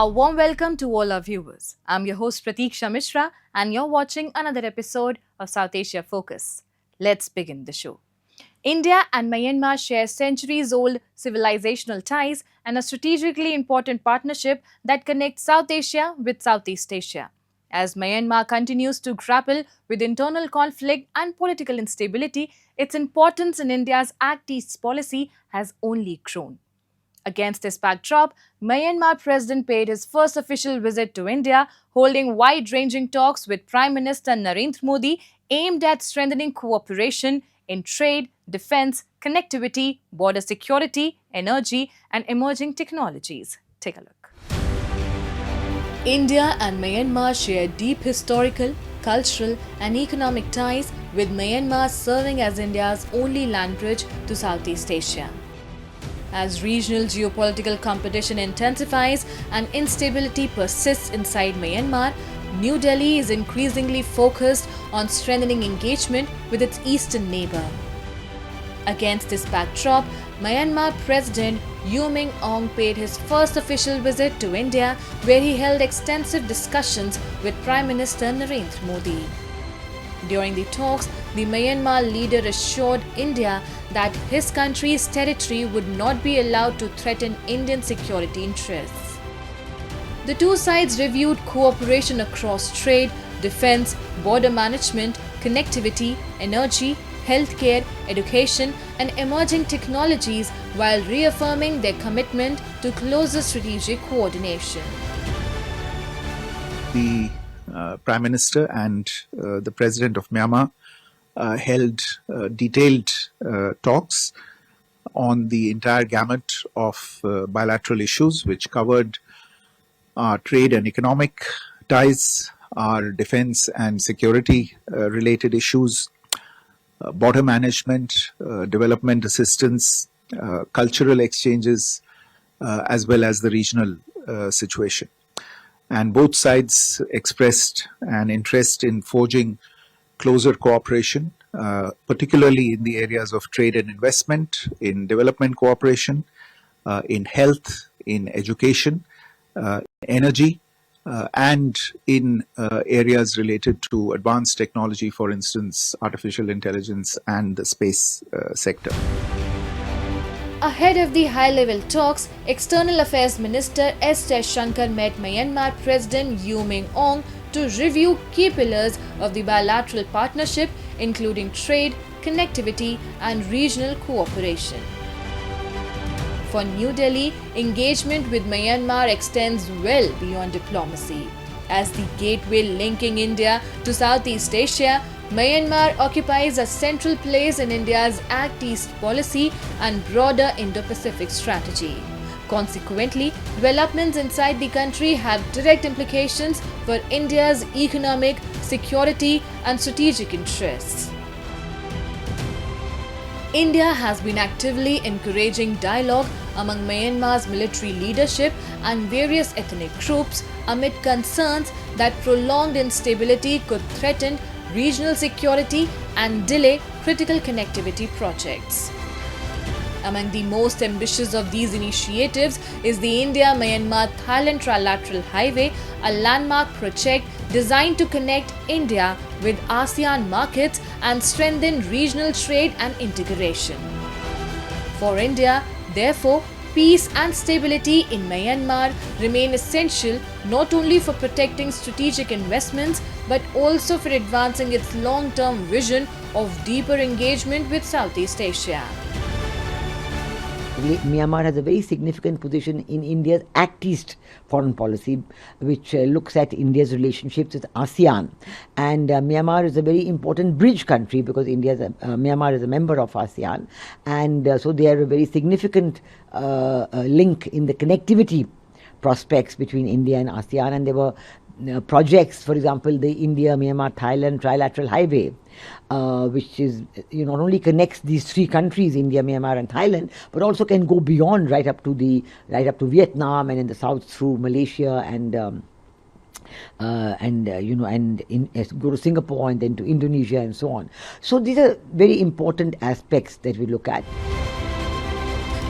A warm welcome to all our viewers. I'm your host Pratiksha Mishra and you're watching another episode of South Asia Focus. Let's begin the show. India and Myanmar share centuries old civilizational ties and a strategically important partnership that connects South Asia with Southeast Asia. As Myanmar continues to grapple with internal conflict and political instability, its importance in India's Act East policy has only grown. Against this backdrop, Myanmar president paid his first official visit to India, holding wide-ranging talks with Prime Minister Narendra Modi aimed at strengthening cooperation in trade, defense, connectivity, border security, energy, and emerging technologies. Take a look. India and Myanmar share deep historical, cultural, and economic ties, with Myanmar serving as India's only land bridge to Southeast Asia. As regional geopolitical competition intensifies and instability persists inside Myanmar, New Delhi is increasingly focused on strengthening engagement with its eastern neighbor. Against this backdrop, Myanmar President U Min Aung paid his first official visit to India, where he held extensive discussions with Prime Minister Narendra Modi. During the talks, the Myanmar leader assured India that his country's territory would not be allowed to threaten Indian security interests. The two sides reviewed cooperation across trade, defense, border management, connectivity, energy, healthcare, education, and emerging technologies while reaffirming their commitment to closer strategic coordination. The Prime Minister and the President of Myanmar held detailed talks on the entire gamut of bilateral issues, which covered our trade and economic ties, our defense and security related issues, border management, development assistance, cultural exchanges, as well as the regional situation. And both sides expressed an interest in forging closer cooperation, particularly in the areas of trade and investment, in development cooperation, in health, in education, energy, and in areas related to advanced technology, for instance, artificial intelligence and the space sector. Ahead of the high-level talks, External Affairs Minister S. Jaishankar met Myanmar President U Min Aung to review key pillars of the bilateral partnership, including trade, connectivity, and regional cooperation. For New Delhi, engagement with Myanmar extends well beyond diplomacy. As the gateway linking India to Southeast Asia, Myanmar occupies a central place in India's Act East policy and broader Indo-Pacific strategy. Consequently, developments inside the country have direct implications for India's economic, security, and strategic interests. India has been actively encouraging dialogue among Myanmar's military leadership and various ethnic groups amid concerns that prolonged instability could threaten regional security and delay critical connectivity projects. Among the most ambitious of these initiatives is the India-Myanmar-Thailand Trilateral Highway, a landmark project designed to connect India with ASEAN markets and strengthen regional trade and integration. For India, therefore, peace and stability in Myanmar remain essential not only for protecting strategic investments but also for advancing its long-term vision of deeper engagement with Southeast Asia. Myanmar has a very significant position in India's Act East foreign policy, which looks at India's relationships with ASEAN. And Myanmar is a very important bridge country because Myanmar is a member of ASEAN. And so they are a very significant link in the connectivity prospects between India and ASEAN. And there were projects, for example, the India-Myanmar-Thailand Trilateral Highway, which is not only connects these three countries, India, Myanmar, and Thailand, but also can go beyond right up to Vietnam and in the south through Malaysia and go to Singapore and then to Indonesia and so on. So these are very important aspects that we look at.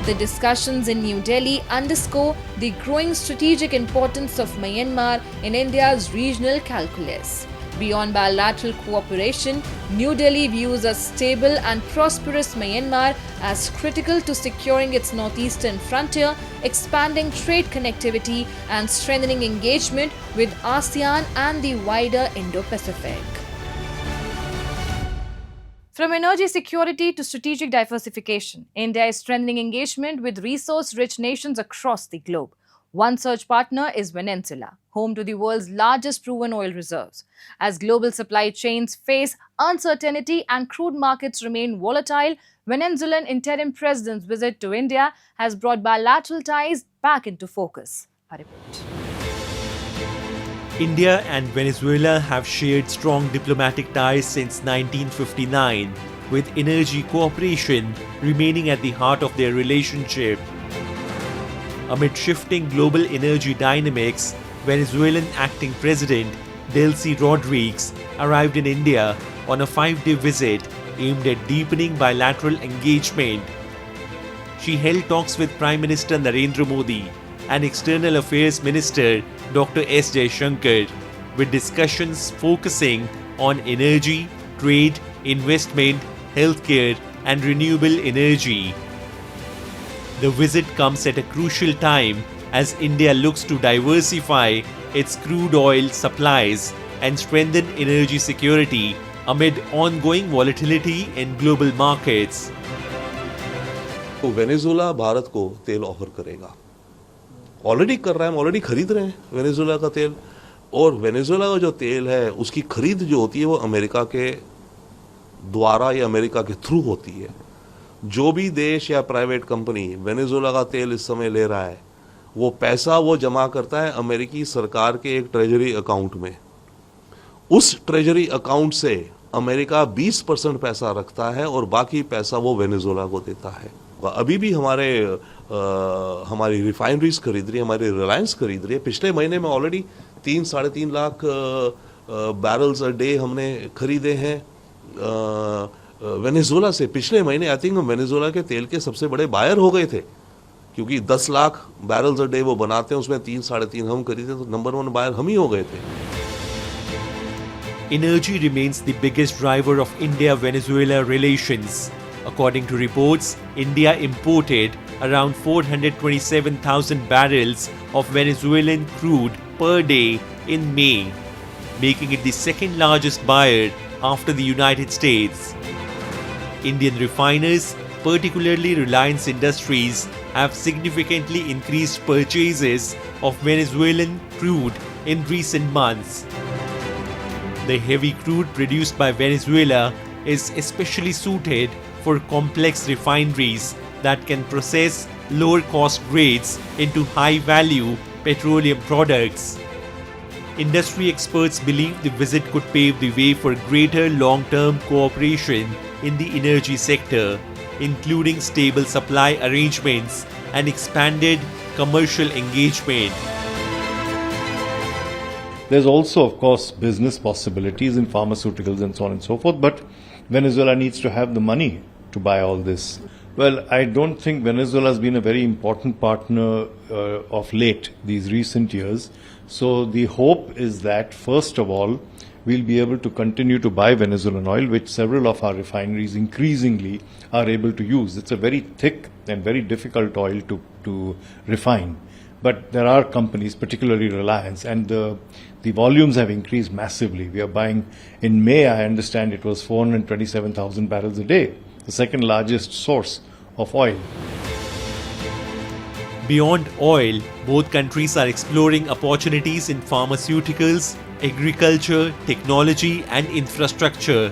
The discussions in New Delhi underscore the growing strategic importance of Myanmar in India's regional calculus. Beyond bilateral cooperation, New Delhi views a stable and prosperous Myanmar as critical to securing its northeastern frontier, expanding trade connectivity, and strengthening engagement with ASEAN and the wider Indo-Pacific. From energy security to strategic diversification, India is strengthening engagement with resource-rich nations across the globe. One such partner is Venezuela, home to the world's largest proven oil reserves. As global supply chains face uncertainty and crude markets remain volatile, Venezuelan interim president's visit to India has brought bilateral ties back into focus. A report. India and Venezuela have shared strong diplomatic ties since 1959, with energy cooperation remaining at the heart of their relationship. Amid shifting global energy dynamics, Venezuelan acting president Delcy Rodriguez arrived in India on a 5-day visit aimed at deepening bilateral engagement. She held talks with Prime Minister Narendra Modi and External Affairs Minister Dr. S. Jaishankar, with discussions focusing on energy, trade, investment, healthcare, and renewable energy. The visit comes at a crucial time as India looks to diversify its crude oil supplies and strengthen energy security amid ongoing volatility in global markets. तो Venezuela Bharat को तेल offer करेगा, already कर रहा है, हम already खरीद रहे हैं वेनेजुएला का तेल, और वेनेजुएला का जो तेल है उसकी खरीद जो होती है वो अमेरिका के द्वारा या अमेरिका के थ्रू होती है. जो भी देश या प्राइवेट कंपनी वेनेजुएला का तेल इस समय ले रहा है वो पैसा वो जमा करता है अमेरिकी सरकार के एक ट्रेजरी अकाउंट में. उस ट्रेजरी अकाउंट से अमेरिका 20% पैसा रखता है और बाकी पैसा वो वेनेजुएला को देता है. अभी भी हमारी रिफाइनरीज खरीद रही है, हमारी रिलायंस खरीद रही है. पिछले महीने में already 3-3.5 lakh barrels a day हमने खरीदे हैं वेनेजुएला से. पिछले महीने आई थिंक वेनेजुएला के तेल के सबसे बड़े बायर हो गए थे, क्योंकि 10 लाख बैरल्स अ डे वो बनाते हैं, उसमें 3-3.5 हम खरीदे, तो नंबर 1 बायर हम ही हो गए थे. Energy remains the biggest driver of India-Venezuela relations. According to reports, India imported around 427,000 barrels of Venezuelan crude per day in May, making it the second largest buyer after the United States. Indian refiners, particularly Reliance Industries, have significantly increased purchases of Venezuelan crude in recent months. The heavy crude produced by Venezuela is especially suited for complex refineries that can process lower-cost grades into high-value petroleum products. Industry experts believe the visit could pave the way for greater long-term cooperation in the energy sector, including stable supply arrangements and expanded commercial engagement. There's also, of course, business possibilities in pharmaceuticals and so on and so forth, but Venezuela needs to have the money to buy all this. Well, I don't think Venezuela has been a very important partner of late, these recent years. So the hope is that, first of all, we'll be able to continue to buy Venezuelan oil, which several of our refineries increasingly are able to use. It's a very thick and very difficult oil to refine. But there are companies, particularly Reliance, and the volumes have increased massively. We are buying, in May, I understand it was 427,000 barrels a day, the second largest source of oil. Beyond oil, both countries are exploring opportunities in pharmaceuticals, agriculture, technology, and infrastructure.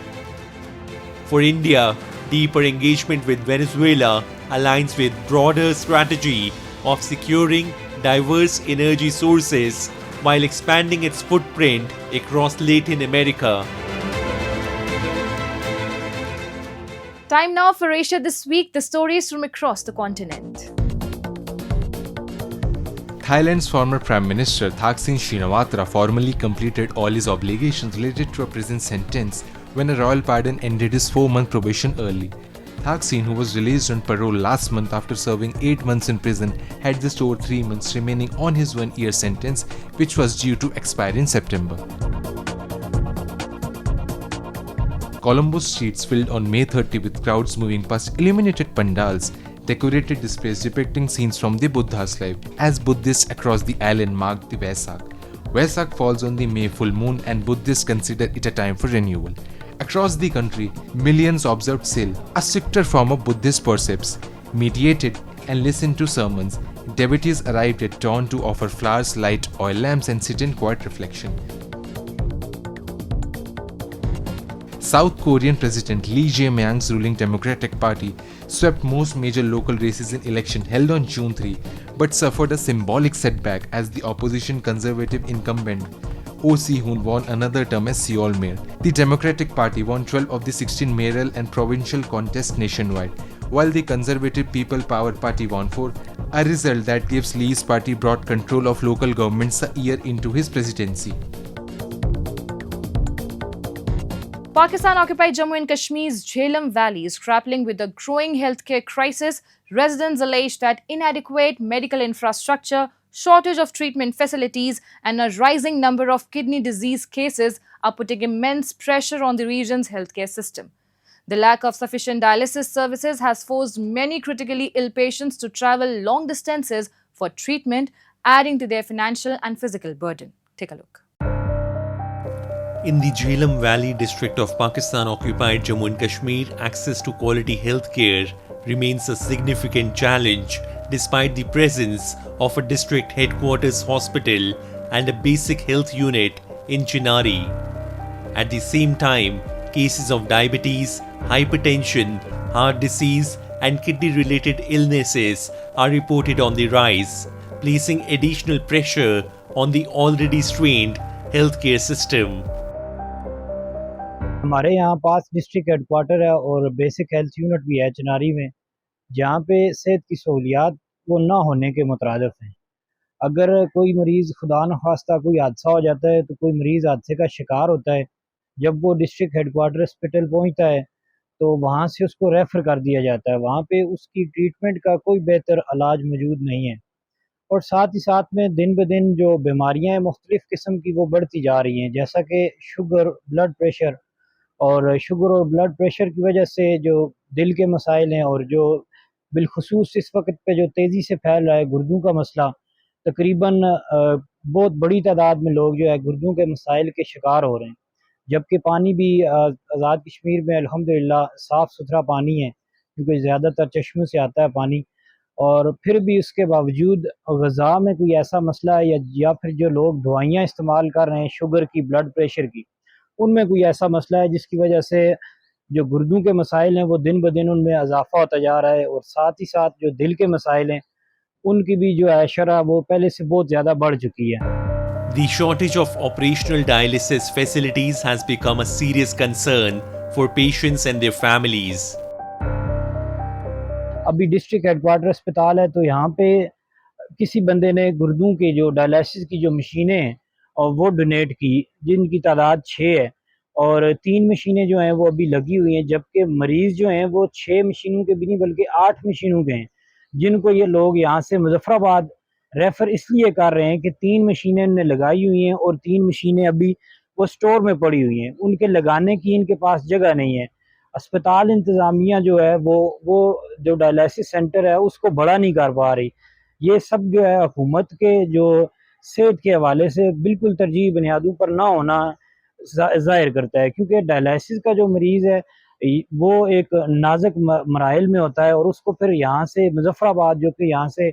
For India, deeper engagement with Venezuela aligns with broader strategy of securing diverse energy sources while expanding its footprint across Latin America. Time now for Asia This Week, the stories from across the continent. Thailand's former Prime Minister Thaksin Shinawatra formally completed all his obligations related to a prison sentence when a royal pardon ended his 4-month probation early. Thaksin, who was released on parole last month after serving 8 months in prison, had just over 3 months remaining on his 1-year sentence, which was due to expire in September. Colombo streets filled on May 30 with crowds moving past illuminated pandals, decorated displays depicting scenes from the Buddha's life, as Buddhists across the island marked the Vesak. Vesak falls on the May full moon and Buddhists consider it a time for renewal. Across the country, millions observed Sil, a stricter form of Buddhist precepts, meditated and listened to sermons. Devotees arrived at dawn to offer flowers, light oil lamps and sit in quiet reflection. South Korean President Lee Jae-myung's ruling Democratic Party swept most major local races in election held on June 3, but suffered a symbolic setback as the opposition conservative incumbent Oh Si-hoon won another term as Seoul mayor. The Democratic Party won 12 of the 16 mayoral and provincial contests nationwide, while the Conservative People Power Party won 4, a result that gives Lee's party broad control of local governments a year into his presidency. Pakistan-occupied Jammu and Kashmir's Jhelum Valley is grappling with a growing healthcare crisis. Residents allege that inadequate medical infrastructure, shortage of treatment facilities, and a rising number of kidney disease cases are putting immense pressure on the region's healthcare system. The lack of sufficient dialysis services has forced many critically ill patients to travel long distances for treatment, adding to their financial and physical burden. Take a look. In the Jhelum Valley district of Pakistan-occupied Jammu and Kashmir, access to quality healthcare remains a significant challenge despite the presence of a district headquarters hospital and a basic health unit in Chinari. At the same time, cases of diabetes, hypertension, heart disease, and kidney-related illnesses are reported on the rise, placing additional pressure on the already strained healthcare system. हमारे यहाँ पास district headquarter है और basic health unit भी है चिनारी में, जहाँ पे सेहत की सहूलियात वो ना होने के मुतरादिफ हैं। अगर कोई मरीज़ खुदा न खास्ता कोई हादसा हो जाता है तो कोई मरीज़ हादसे का शिकार होता है, जब वो डिस्ट्रिक्ट हेडक्वार्टर हॉस्पिटल पहुँचता है तो वहाँ से उसको रेफ़र कर दिया जाता है। वहाँ पे उसकी ट्रीटमेंट का कोई बेहतर इलाज मौजूद नहीं है और साथ ही साथ में दिन ब दिन जो बीमारियाँ हैं मुख्तलिफ़ किस्म की वो बढ़ती जा रही हैं, जैसा कि शुगर, ब्लड प्रेशर और शुगर और ब्लड प्रेशर की वजह से जो दिल के मसाइल हैं और जो बिलखुसूस इस वक्त पे जो तेज़ी से फैल रहा है गुर्दों का मसला, तकरीबन बहुत बड़ी तादाद में लोग जो है गुर्दों के मसाइल के शिकार हो रहे हैं। जबकि पानी भी आज़ाद कश्मीर में अल्हम्दुलिल्लाह साफ़ सुथरा पानी है, क्योंकि ज़्यादातर चश्मों से आता है पानी, और फिर भी उसके बावजूद ग़िज़ा में कोई ऐसा मसला है या फिर जो लोग दवाइयाँ इस्तेमाल कर रहे हैं शुगर की, ब्लड प्रेशर की, उनमें कोई ऐसा मसला है जिसकी वजह से जो गुर्दों के मसाइल हैं वो दिन ब दिन उनमें इजाफा होता जा रहा है और साथ ही साथ जो दिल के मसाइल हैं उनकी भी जो है शरह वो पहले से बहुत ज़्यादा बढ़ चुकी है। The shortage of operational dialysis facilities has become a serious concern for patients and their families. अभी डिस्ट्रिक्ट हेडक्वार्टर अस्पताल है तो यहाँ पे किसी बंदे ने गुर्दों की जो डायलिसिस की जो मशीनें हैं और वो डोनेट की, जिनकी तादाद 6 है और 3 मशीनें जो हैं वो अभी लगी हुई हैं, जबकि मरीज़ जो हैं वो 6 मशीनों के भी नहीं बल्कि 8 मशीनों के हैं, जिनको ये लोग यहाँ से मुजफ्फराबाद रेफ़र इसलिए कर रहे हैं कि 3 मशीनें इन्होंने लगाई हुई हैं और 3 मशीनें अभी वो स्टोर में पड़ी हुई हैं, उनके लगाने की इनके पास जगह नहीं है। अस्पताल इंतज़ामिया जो है वो जो डायलिसिस सेंटर है उसको बड़ा नहीं कर पा रही। ये सब जो है हुकूमत के जो सेहत के हवाले से बिल्कुल तरजीही बुनियादों पर ना होना ज़ाहिर करता है, क्योंकि डायलिसिस का जो मरीज़ है वो एक नाजुक मराइल में होता है और उसको फिर यहाँ से मुजफ्फराबाद, जो कि यहाँ से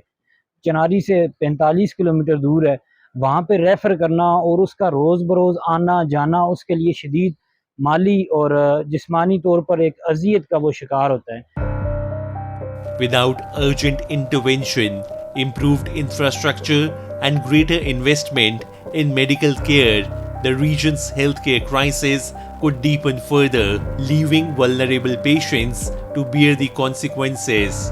चिनारी से 45 किलोमीटर दूर है, वहाँ पे रेफ़र करना और उसका रोज़ बरोज़ आना जाना उसके लिए शदीद माली और जिस्मानी तौर पर एक अज़ियत का वो शिकार होता है। Without urgent intervention, improved infrastructure and greater investment in medical care, the region's healthcare crisis could deepen further, leaving vulnerable patients to bear the consequences.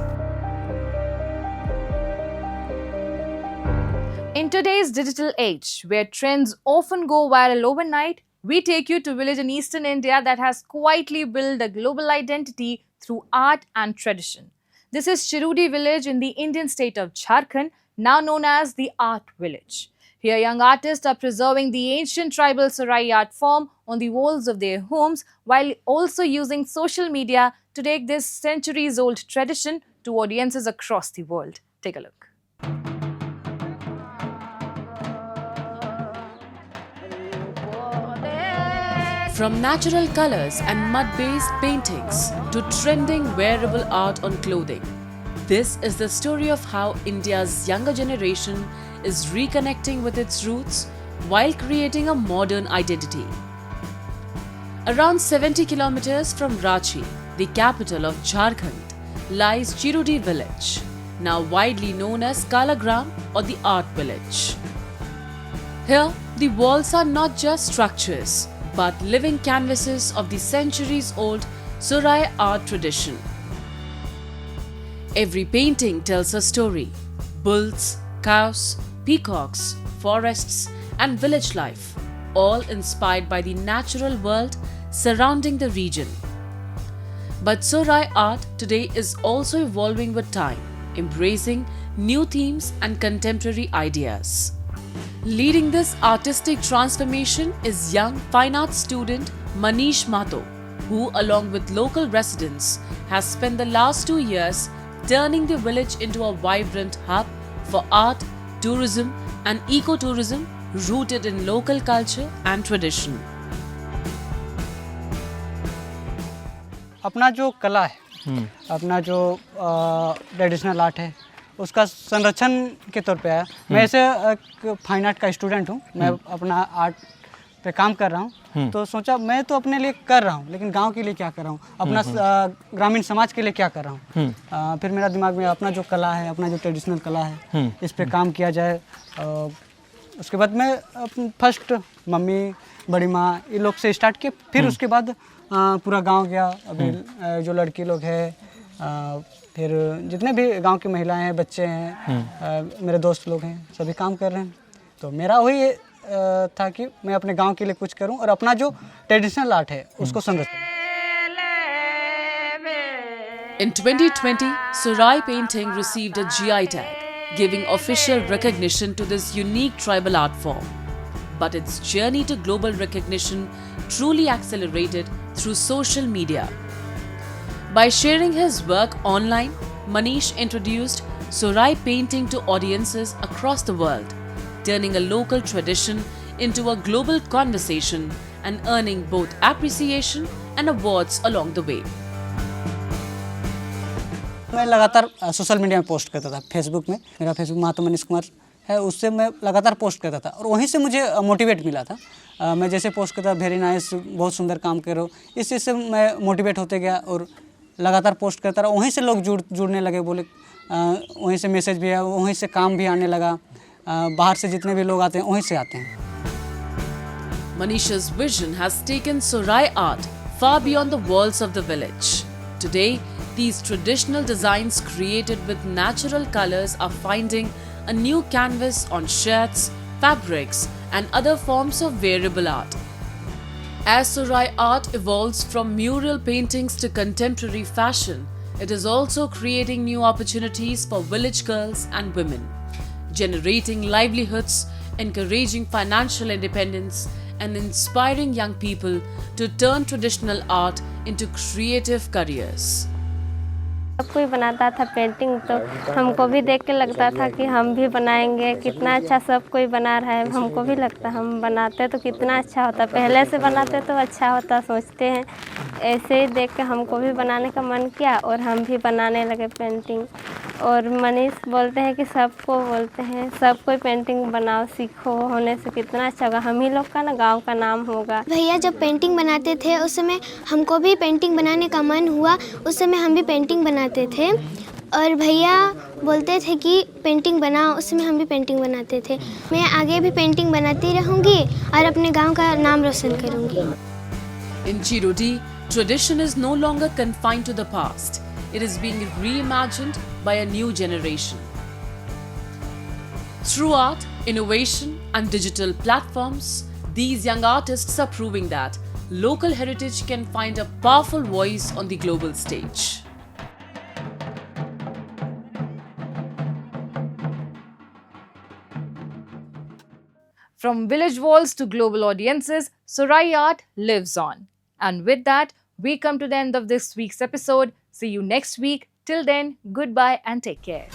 In today's digital age, where trends often go viral overnight, we take you to a village in eastern India that has quietly built a global identity through art and tradition. This is Chirudi village in the Indian state of Jharkhand, now known as the Art Village. Here, young artists are preserving the ancient tribal Sarai art form on the walls of their homes while also using social media to take this centuries-old tradition to audiences across the world. Take a look. From natural colors and mud-based paintings to trending wearable art on clothing, this is the story of how India's younger generation is reconnecting with its roots while creating a modern identity. Around 70 kilometers from Ranchi, the capital of Jharkhand, lies Chirudi village, now widely known as Kalagram or the Art Village. Here, the walls are not just structures, but living canvases of the centuries-old Sarai art tradition. Every painting tells a story: bulls, cows, peacocks, forests, and village life, all inspired by the natural world surrounding the region. But Sarai art today is also evolving with time, embracing new themes and contemporary ideas. Leading this artistic transformation is young fine arts student Manish Mato, who along with local residents has spent the last 2 years turning the village into a vibrant hub for art, tourism and ecotourism rooted in local culture and tradition. अपना जो कला है, अपना जो traditional art है, उसका संरक्षण के तौर पे आया। मैं ऐसे एक फाइन आर्ट का स्टूडेंट हूँ, मैं अपना आर्ट पे काम कर रहा हूँ, तो सोचा मैं तो अपने लिए कर रहा हूँ, लेकिन गांव के लिए क्या कर रहा हूँ, अपना ग्रामीण समाज के लिए क्या कर रहा हूँ। फिर मेरा दिमाग में अपना जो कला है, अपना जो ट्रेडिशनल कला है, इस पे काम किया जाए। उसके बाद मैं फर्स्ट मम्मी, बड़ी माँ, ये लोग से स्टार्ट किया। फिर उसके बाद पूरा गांव गया। अभी जो लड़की लोग हैं, फिर जितने भी गांव की महिलाएं हैं, बच्चे हैं, मेरे दोस्त लोग हैं, सभी काम कर रहे हैं। तो मेरा वही था कि मैं अपने गांव के लिए कुछ करूं और अपना जो ट्रेडिशनल आर्ट है उसको संरक्षण। In 2020, Sarai painting received a GI tag, giving official recognition to this unique tribal art form. But its journey to global recognition truly accelerated through social media. By sharing his work online, Manish introduced Sarai painting to audiences across the world, turning a local tradition into a global conversation and earning both appreciation and awards along the way. मैं लगातार social media में post करता था। Facebook में मेरा Facebook महातो मनीष कुमार है, उससे मैं लगातार पोस्ट करता था और वहीं से मुझे मोटिवेट मिला था। मैं जैसे पोस्ट करता, वेरी नाइस, बहुत सुंदर काम कर रहे हो, इस चीज़ से मैं मोटिवेट होते गया और लगातार पोस्ट करता रहा। वहीं से लोग जुड़ने लगे, बोले वहीं से मैसेज भी आया, वहीं से काम भी आने लगा। बाहर से जितने भी लोग आते हैं वहीं से आते हैं। Manisha's vision has taken Sarai art far beyond the walls of the village. Today, these traditional designs created with natural colors are finding a new canvas on shirts, fabrics, and other forms of wearable art. As Sarai art evolves from mural paintings to contemporary fashion, it is also creating new opportunities for village girls and women, generating livelihoods, encouraging financial independence, and inspiring young people to turn traditional art into creative careers. सब कोई बनाता था painting, तो हमको भी देख के लगता था कि हम भी बनाएंगे। कितना अच्छा सब कोई बना रहा है, हमको भी लगता हम बनाते तो कितना अच्छा होता, पहले से बनाते तो अच्छा होता, सोचते हैं। ऐसे ही देख के हमको भी बनाने का मन किया और हम भी बनाने लगे पेंटिंग। और मनीष बोलते हैं कि सबको बोलते हैं सब कोई पेंटिंग बनाओ, सीखो, होने से कितना अच्छा होगा, हम ही लोग का ना गांव का नाम होगा। भैया जब पेंटिंग बनाते थे उस समय हमको भी पेंटिंग बनाने का मन हुआ, उस समय हम भी पेंटिंग बनाते थे और भैया बोलते थे कि पेंटिंग बनाओ, उस समय हम भी पेंटिंग बनाते थे। मैं आगे भी पेंटिंग बनाती रहूँगी और अपने गाँव का नाम रोशन करूँगी। In Chirudi, tradition is no longer confined to the past. It is being reimagined by a new generation. Through art, innovation, and digital platforms, these young artists are proving that local heritage can find a powerful voice on the global stage. From village walls to global audiences, Sorai art lives on. And with that, we come to the end of this week's episode. See you next week. Till then, goodbye and take care.